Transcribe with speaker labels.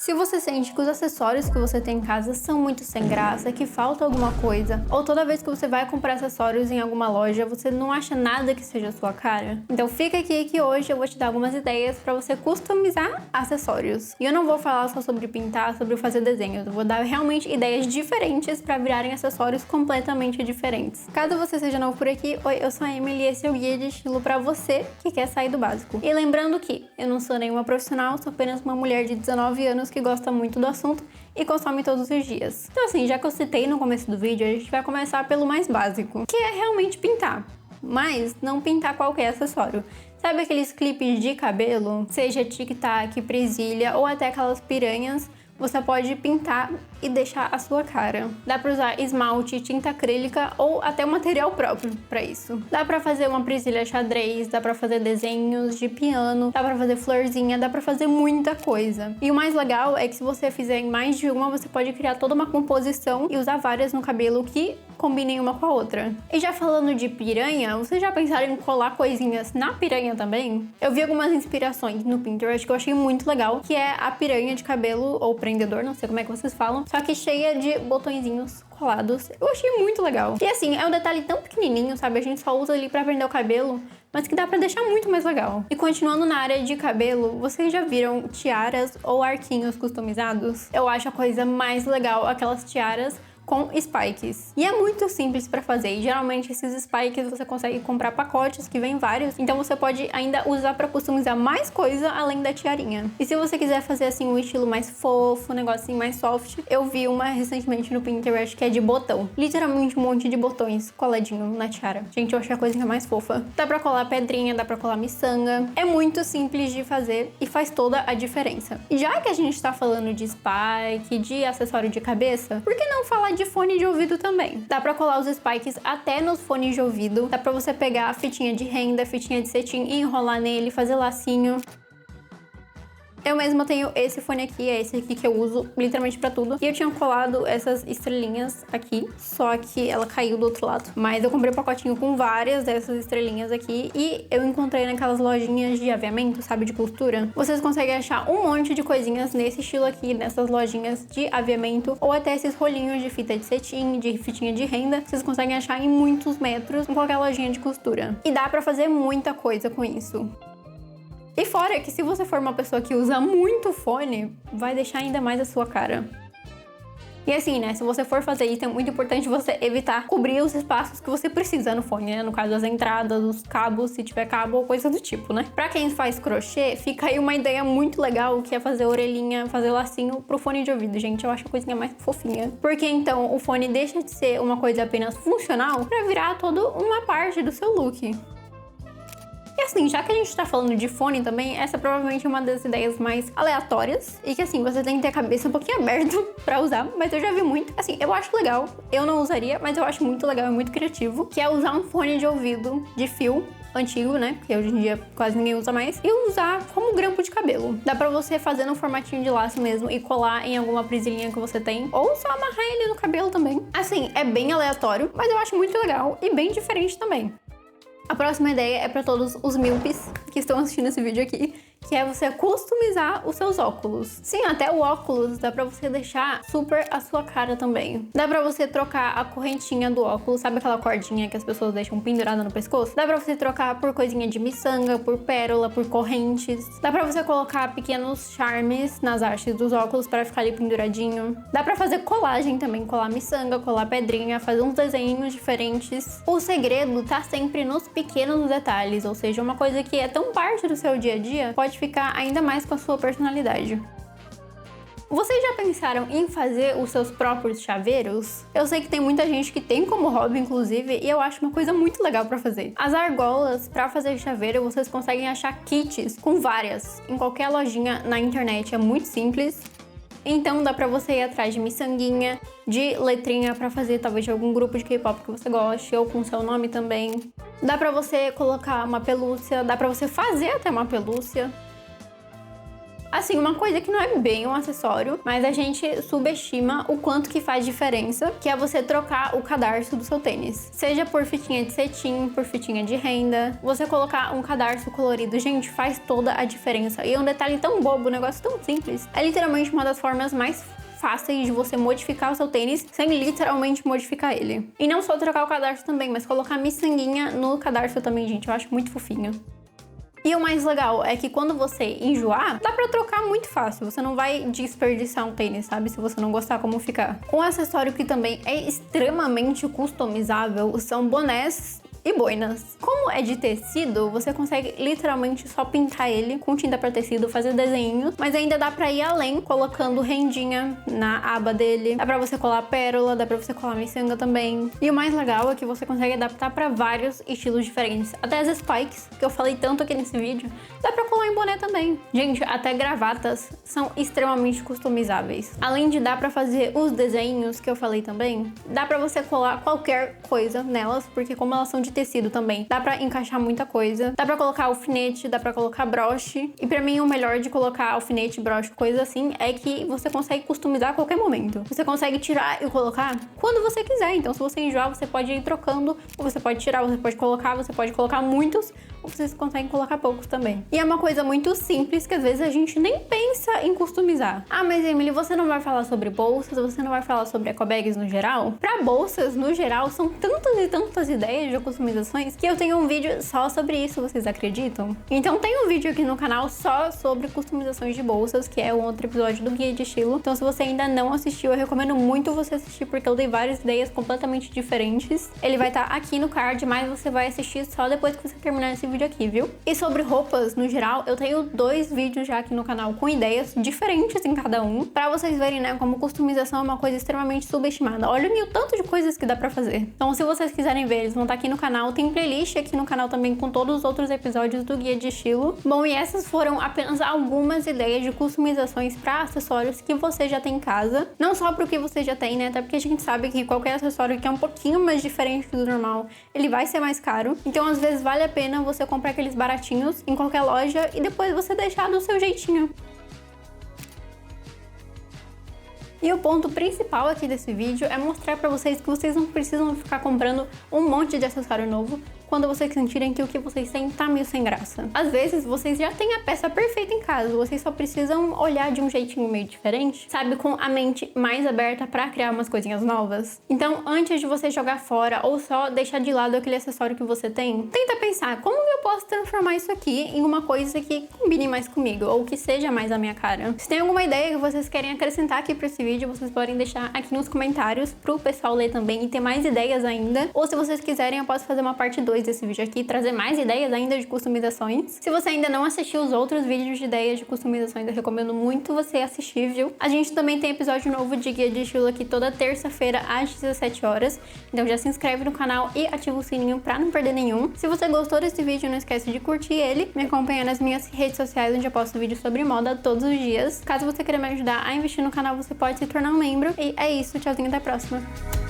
Speaker 1: Se você sente que os acessórios que você tem em casa são muito sem graça, que falta alguma coisa, ou toda vez que você vai comprar acessórios em alguma loja, você não acha nada que seja a sua cara, então fica aqui que hoje eu vou te dar algumas ideias para você customizar acessórios. E eu não vou falar só sobre pintar, sobre fazer desenhos, eu vou dar realmente ideias diferentes para virarem acessórios completamente diferentes. Caso você seja novo por aqui, oi, eu sou a Emily e esse é o guia de estilo para você que quer sair do básico. E lembrando que eu não sou nenhuma profissional, sou apenas uma mulher de 19 anos que gosta muito do assunto e consome todos os dias. Então assim, já que eu citei no começo do vídeo, a gente vai começar pelo mais básico, que é realmente pintar. Mas não pintar qualquer acessório. Sabe aqueles clipes de cabelo? Seja tic-tac, presilha ou até aquelas piranhas, você pode pintar e deixar a sua cara. Dá pra usar esmalte, tinta acrílica ou até um material próprio pra isso. Dá pra fazer uma presilha xadrez, dá pra fazer desenhos de piano, dá pra fazer florzinha, dá pra fazer muita coisa. E o mais legal é que se você fizer em mais de uma, você pode criar toda uma composição e usar várias no cabelo que combinem uma com a outra. E já falando de piranha, vocês já pensaram em colar coisinhas na piranha também? Eu vi algumas inspirações no Pinterest que eu achei muito legal, que é a piranha de cabelo ou prendedor, não sei como é que vocês falam, só que cheia de botõezinhos colados. Eu achei muito legal. E assim, é um detalhe tão pequenininho, sabe? A gente só usa ali pra prender o cabelo, mas que dá pra deixar muito mais legal. E continuando na área de cabelo, vocês já viram tiaras ou arquinhos customizados? Eu acho a coisa mais legal aquelas tiaras com spikes. E é muito simples para fazer, e geralmente esses spikes você consegue comprar pacotes que vem vários, então você pode ainda usar para customizar mais coisa além da tiarinha. E se você quiser fazer assim um estilo mais fofo, um negocinho mais soft, eu vi uma recentemente no Pinterest que é de botão. Literalmente um monte de botões coladinho na tiara. Gente, eu achei a coisinha mais fofa. Dá pra colar pedrinha, dá pra colar miçanga. É muito simples de fazer e faz toda a diferença. E já que a gente tá falando de spike, de acessório de cabeça, por que não falar de fone de ouvido também? Dá pra colar os spikes até nos fones de ouvido. Dá pra você pegar a fitinha de renda, fitinha de cetim e enrolar nele, fazer lacinho. Eu mesma tenho esse fone aqui, é esse aqui que eu uso literalmente pra tudo. E eu tinha colado essas estrelinhas aqui, só que ela caiu do outro lado. Mas eu comprei um pacotinho com várias dessas estrelinhas aqui e eu encontrei naquelas lojinhas de aviamento, sabe, de costura. Vocês conseguem achar um monte de coisinhas nesse estilo aqui, nessas lojinhas de aviamento, ou até esses rolinhos de fita de cetim, de fitinha de renda. Vocês conseguem achar em muitos metros em qualquer lojinha de costura. E dá pra fazer muita coisa com isso. E fora que se você for uma pessoa que usa muito fone, vai deixar ainda mais a sua cara. E assim, né, se você for fazer isso, é muito importante você evitar cobrir os espaços que você precisa no fone, né? No caso, as entradas, os cabos, se tiver cabo ou coisa do tipo, né? Pra quem faz crochê, fica aí uma ideia muito legal, que é fazer orelhinha, fazer lacinho pro fone de ouvido, gente. Eu acho a coisinha mais fofinha. Porque então o fone deixa de ser uma coisa apenas funcional pra virar toda uma parte do seu look. E assim, já que a gente tá falando de fone também, essa é provavelmente uma das ideias mais aleatórias e que assim, você tem que ter a cabeça um pouquinho aberta pra usar, mas eu já vi muito. Assim, eu acho legal, eu não usaria, mas eu acho muito legal e muito criativo, que é usar um fone de ouvido de fio antigo, né, que hoje em dia quase ninguém usa mais, e usar como grampo de cabelo. Dá pra você fazer no formatinho de laço mesmo e colar em alguma presilhinha que você tem, ou só amarrar ele no cabelo também. Assim, é bem aleatório, mas eu acho muito legal e bem diferente também. A próxima ideia é para todos os míopes que estão assistindo esse vídeo aqui, que é você customizar os seus óculos. Sim, até o óculos dá pra você deixar super a sua cara também. Dá pra você trocar a correntinha do óculos, sabe aquela cordinha que as pessoas deixam pendurada no pescoço? Dá pra você trocar por coisinha de miçanga, por pérola, por correntes. Dá pra você colocar pequenos charmes nas hastes dos óculos para ficar ali penduradinho. Dá pra fazer colagem também, colar miçanga, colar pedrinha, fazer uns desenhos diferentes. O segredo tá sempre nos pequenos detalhes, ou seja, uma coisa que é tão parte do seu dia a dia, pode ficar ainda mais com a sua personalidade. Vocês já pensaram em fazer os seus próprios chaveiros? Eu sei que tem muita gente que tem como hobby, inclusive, e eu acho uma coisa muito legal pra fazer. As argolas pra fazer chaveiro, vocês conseguem achar kits com várias, em qualquer lojinha na internet, é muito simples. Então dá pra você ir atrás de miçanguinha, de letrinha pra fazer talvez de algum grupo de K-pop que você goste, ou com seu nome também. Dá pra você colocar uma pelúcia, dá pra você fazer até uma pelúcia. Assim, uma coisa que não é bem um acessório, mas a gente subestima o quanto que faz diferença, que é você trocar o cadarço do seu tênis. Seja por fitinha de cetim, por fitinha de renda, você colocar um cadarço colorido, gente, faz toda a diferença. E é um detalhe tão bobo, um negócio tão simples. É literalmente uma das formas mais fáceis de você modificar o seu tênis sem literalmente modificar ele. E não só trocar o cadarço também, mas colocar miçanguinha no cadarço também, gente. Eu acho muito fofinho. E o mais legal é que quando você enjoar, dá pra trocar muito fácil. Você não vai desperdiçar um tênis, sabe? Se você não gostar como ficar. Um acessório que também é extremamente customizável são bonés e boinas. Como é de tecido, você consegue literalmente só pintar ele com tinta para tecido, fazer desenhos, mas ainda dá pra ir além, colocando rendinha na aba dele. Dá pra você colar pérola, dá pra você colar miçanga também. E o mais legal é que você consegue adaptar pra vários estilos diferentes. Até as spikes, que eu falei tanto aqui nesse vídeo, dá pra colar em boné também. Gente, até gravatas são extremamente customizáveis. Além de dar pra fazer os desenhos, que eu falei também, dá pra você colar qualquer coisa nelas, porque como elas são de tecido também, dá pra encaixar muita coisa. Dá pra colocar alfinete, dá pra colocar broche. E pra mim o melhor de colocar alfinete, broche, coisa assim, é que você consegue customizar a qualquer momento. Você consegue tirar e colocar quando você quiser. Então se você enjoar, você pode ir trocando, ou você pode tirar, você pode colocar muitos, ou vocês conseguem colocar poucos também. E é uma coisa muito simples que às vezes a gente nem pensa em customizar. Ah, mas Emily, você não vai falar sobre bolsas, você não vai falar sobre ecobags no geral? Pra bolsas, no geral, são tantas e tantas ideias de customizações que eu tenho um vídeo só sobre isso, vocês acreditam? Então tem um vídeo aqui no canal só sobre customizações de bolsas, que é um outro episódio do Guia de Estilo. Então se você ainda não assistiu, eu recomendo muito você assistir, porque eu dei várias ideias completamente diferentes. Ele vai estar aqui no card, mas você vai assistir só depois que você terminar esse vídeo aqui, viu? E sobre roupas, no geral, eu tenho 2 vídeos já aqui no canal com ideias diferentes em cada um, pra vocês verem, né, como customização é uma coisa extremamente subestimada. Olha o tanto de coisas que dá pra fazer. Então se vocês quiserem ver, eles vão estar aqui no canal. Tem playlist aqui no canal também com todos os outros episódios do Guia de Estilo. Bom, e essas foram apenas algumas ideias de customizações para acessórios que você já tem em casa. Não só pro que você já tem, né? Até porque a gente sabe que qualquer acessório que é um pouquinho mais diferente do normal, ele vai ser mais caro. Então, às vezes, vale a pena você comprar aqueles baratinhos em qualquer loja e depois você deixar do seu jeitinho. E o ponto principal aqui desse vídeo é mostrar pra vocês que vocês não precisam ficar comprando um monte de acessório novo quando vocês sentirem que o que vocês têm tá meio sem graça. Às vezes, vocês já têm a peça perfeita em casa, vocês só precisam olhar de um jeitinho meio diferente, sabe? Com a mente mais aberta pra criar umas coisinhas novas. Então, antes de você jogar fora ou só deixar de lado aquele acessório que você tem, tenta pensar, como eu posso transformar isso aqui em uma coisa que combine mais comigo, ou que seja mais a minha cara? Se tem alguma ideia que vocês querem acrescentar aqui pra esse vídeo, vocês podem deixar aqui nos comentários pro pessoal ler também e ter mais ideias ainda. Ou se vocês quiserem, eu posso fazer uma parte 2 desse vídeo aqui, trazer mais ideias ainda de customizações. Se você ainda não assistiu os outros vídeos de ideias de customizações, eu recomendo muito você assistir, viu? A gente também tem episódio novo de Guia de Estilo aqui toda terça-feira às 17 horas. Então já se inscreve no canal e ativa o sininho pra não perder nenhum. Se você gostou desse vídeo, não esquece de curtir ele, me acompanhar nas minhas redes sociais, onde eu posto vídeos sobre moda todos os dias. Caso você queira me ajudar a investir no canal, você pode se tornar um membro. E é isso, tchauzinho, até a próxima!